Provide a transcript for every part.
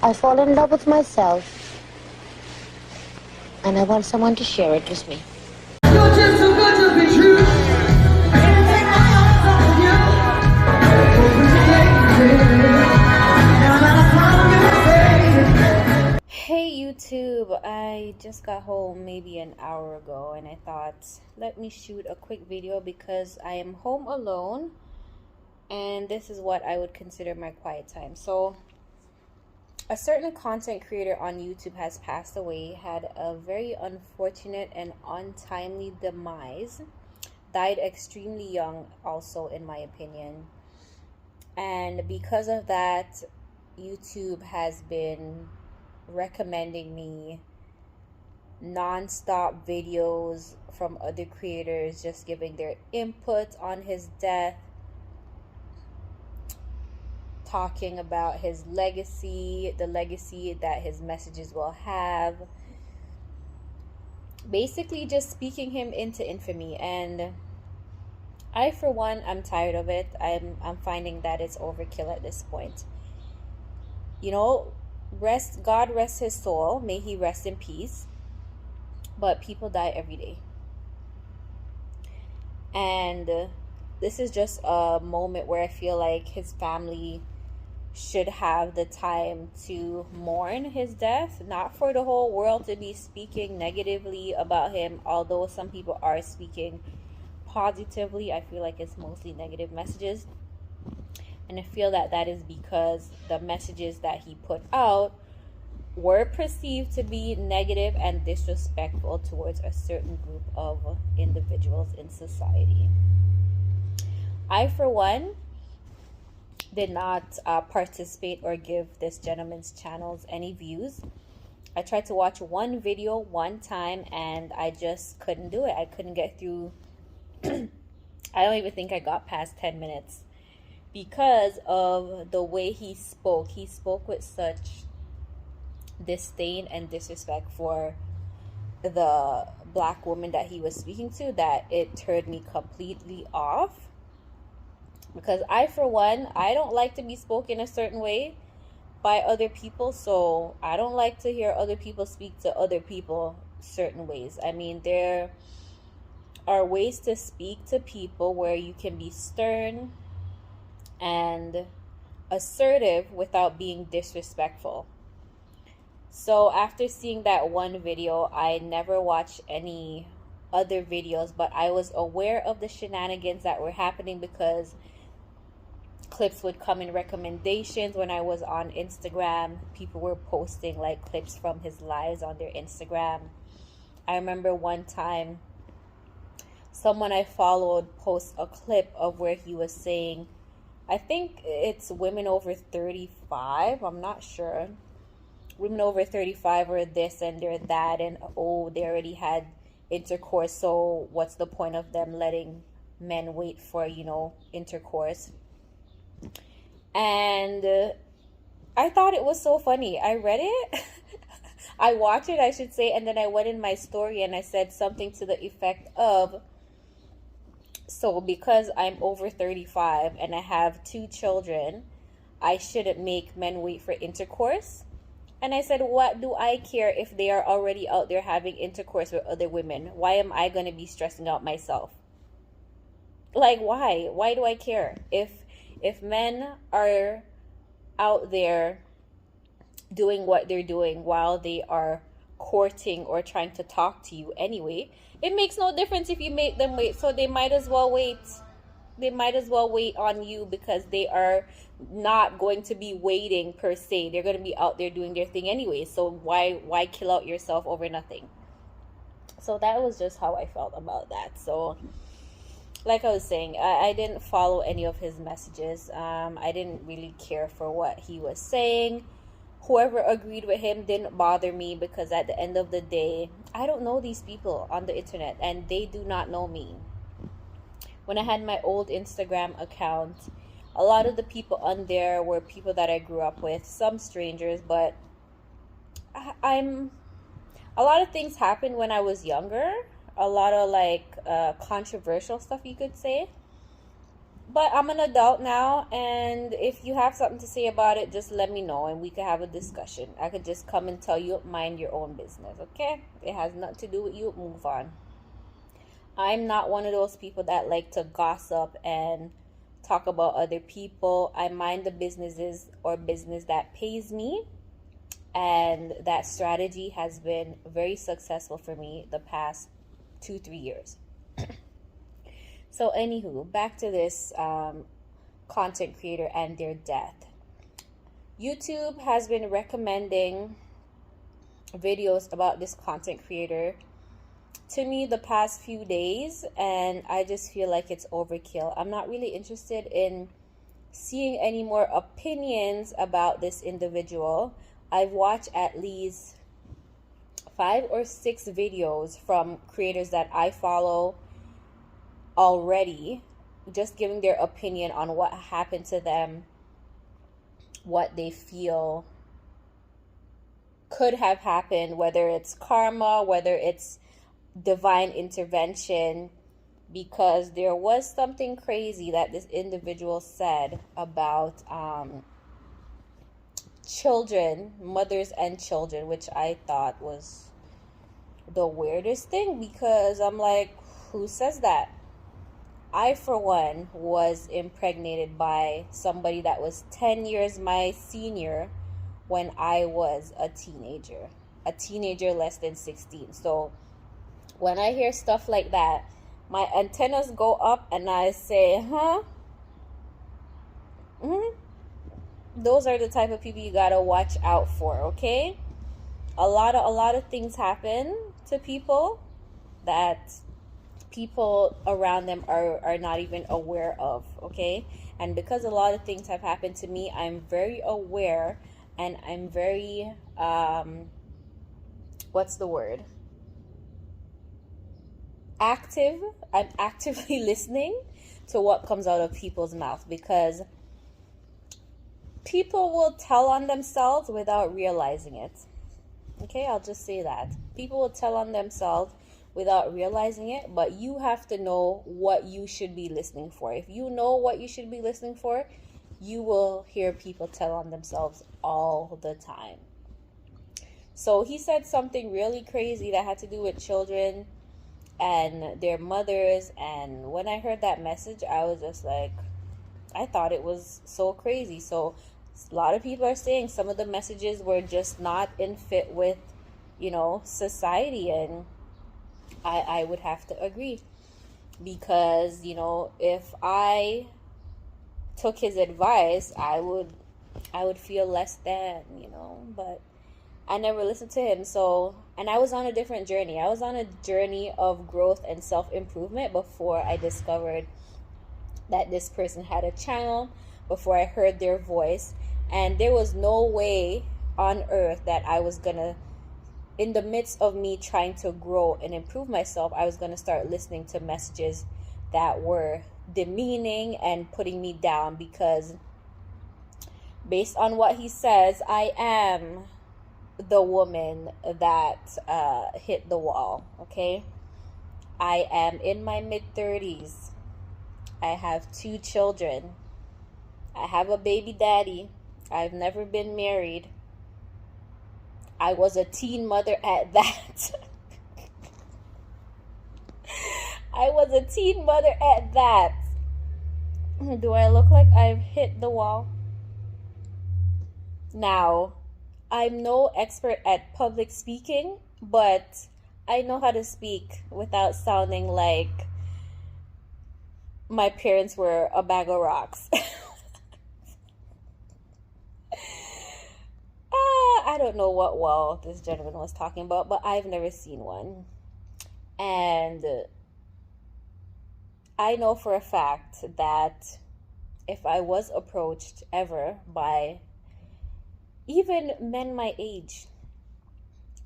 I fall in love with myself, and I want someone to share it with me. You're just too good to be true. Anything I offer you, no matter how you say. Hey YouTube, I just got home maybe an hour ago and I thought let me shoot a quick video because I am home alone and this is what I would consider my quiet time. So a certain content creator on YouTube has passed away, had a very unfortunate and untimely demise, died extremely young also in my opinion. And because of that, YouTube has been recommending me non-stop videos from other creators just giving their input on his death, talking about his legacy, the legacy that his messages will have, basically just speaking him into infamy. And I, for one, I'm tired of it. I'm finding that it's overkill at this point. You know, God rest his soul, may he rest in peace, but people die every day. And this is just a moment where I feel like his family should have the time to mourn his death, not for the whole world to be speaking negatively about him, although some people are speaking positively. I feel like it's mostly negative messages, and I feel that that is because the messages that he put out were perceived to be negative and disrespectful towards a certain group of individuals in society. I, for one, did not participate or give this gentleman's channels any views. I tried to watch one video one time and I just couldn't do it. I couldn't get through. I don't even think I got past 10 minutes because of the way he spoke. He spoke with such disdain and disrespect for the black woman that he was speaking to that it turned me completely off. Because I, for one, I don't like to be spoken a certain way by other people. So I don't like to hear other people speak to other people certain ways. I mean, there are ways to speak to people where you can be stern and assertive without being disrespectful. So after seeing that one video, I never watched any other videos, but I was aware of the shenanigans that were happening because clips would come in recommendations. When I was on Instagram, people were posting like clips from his lives on their Instagram. I remember one time someone I followed post a clip of where he was saying, I think it's women over 35, I'm not sure, women over 35 are this and they're that, and oh, they already had intercourse, so what's the point of them letting men wait for, you know, intercourse? And I thought it was so funny. I read it. I watched it, I should say, and then I went in my story and I said something to the effect of, so because I'm over 35 and I have 2 children, I shouldn't make men wait for intercourse. And I said, what do I care if they are already out there having intercourse with other women? Why am I going to be stressing out myself? Like, why? Why do I care? If men are out there doing what they're doing while they are courting or trying to talk to you anyway, it makes no difference if you make them wait. So they might as well wait. They might as well wait on you because they are not going to be waiting per se. They're going to be out there doing their thing anyway. So why kill out yourself over nothing? So that was just how I felt about that. So like I was saying, I didn't follow any of his messages. I didn't really care for what he was saying. Whoever agreed with him didn't bother me because at the end of the day, I don't know these people on the internet and they do not know me. When I had my old Instagram account, a lot of the people on there were people that I grew up with, some strangers, but a lot of things happened when I was younger. A lot of like controversial stuff, you could say. But I'm an adult now, and if you have something to say about it, just let me know and we could have a discussion. I could just come and tell you, mind your own business, okay? It has nothing to do with you. Move on. I'm not one of those people that like to gossip and talk about other people. I mind the businesses or business that pays me, and that strategy has been very successful for me the past 2-3 years. So anywho, back to this content creator and their death. YouTube has been recommending videos about this content creator to me the past few days, and I just feel like it's overkill. I'm not really interested in seeing any more opinions about this individual. I've watched at least 5 or 6 videos from creators that I follow already, just giving their opinion on what happened to them, what they feel could have happened, whether it's karma, whether it's divine intervention, because there was something crazy that this individual said about children, mothers and children, which I thought was the weirdest thing, because I'm like, who says that? I, for one, was impregnated by somebody that was 10 years my senior when I was a teenager less than 16. So when I hear stuff like that, my antennas go up and I say, huh? Those are the type of people you gotta watch out for, okay? A lot of things happen to people that people around them are not even aware of, okay? And because a lot of things have happened to me, I'm very aware, and I'm very what's the word? Active. I'm actively listening to what comes out of people's mouth, because people will tell on themselves without realizing it. Okay, I'll just say that. People will tell on themselves without realizing it, but you have to know what you should be listening for. If you know what you should be listening for, you will hear people tell on themselves all the time. So he said something really crazy that had to do with children and their mothers, and when I heard that message, I was just like, I thought it was so crazy. So a lot of people are saying some of the messages were just not in fit with, society, and I would have to agree, because if I took his advice, I would feel less than, but I never listened to him. So, and I was on a different journey. I was on a journey of growth and self-improvement before I discovered that this person had a channel, before I heard their voice, and there was no way on earth that I was gonna, in the midst of me trying to grow and improve myself, I was gonna start listening to messages that were demeaning and putting me down, because based on what he says, I am the woman that hit the wall, okay? I am in my mid-30s. I have 2 children. I have a baby daddy. I've never been married. I was a teen mother at that. I was a teen mother at that. Do I look like I've hit the wall? Now, I'm no expert at public speaking, but I know how to speak without sounding like my parents were a bag of rocks. I don't know what wall this gentleman was talking about, but I've never seen one. And I know for a fact that if I was approached ever by even men my age,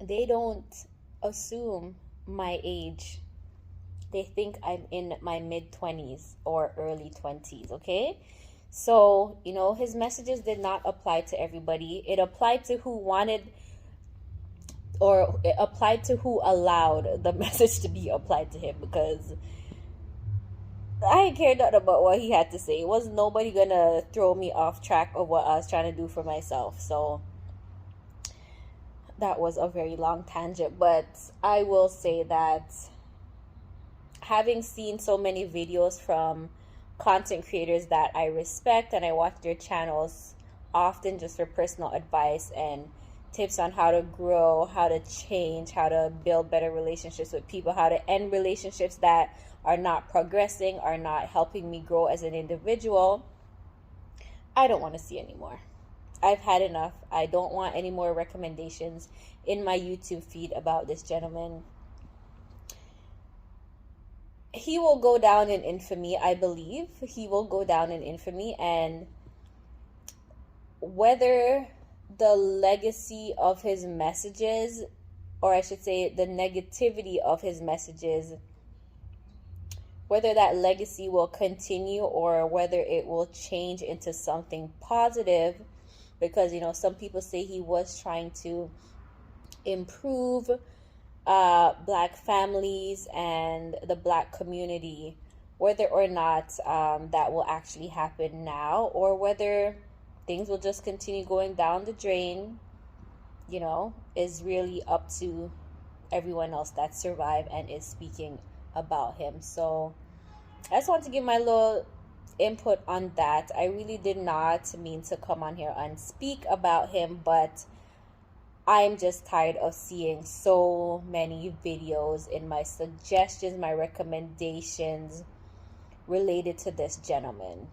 they don't assume my age. They think I'm in my mid-20s or early 20s, okay? So, his messages did not apply to everybody. It applied to who wanted, or it applied to who allowed the message to be applied to him, because I didn't care nothing about what he had to say. It was nobody gonna throw me off track of what I was trying to do for myself. So that was a very long tangent, but I will say that having seen so many videos from content creators that I respect and I watch their channels often just for personal advice and tips on how to grow, how to change, how to build better relationships with people, how to end relationships that are not progressing, are not helping me grow as an individual, I don't want to see anymore. I've had enough. I don't want any more recommendations in my YouTube feed about this gentleman. He will go down in infamy, I believe. He will go down in infamy, and whether the legacy of his messages, or I should say the negativity of his messages, whether that legacy will continue or whether it will change into something positive, because some people say he was trying to improve Black families and the Black community, whether or not that will actually happen now, or whether things will just continue going down the drain, is really up to everyone else that survived and is speaking about him. So I just want to give my little input on that. I really did not mean to come on here and speak about him, but I'm just tired of seeing so many videos in my suggestions, my recommendations related to this gentleman.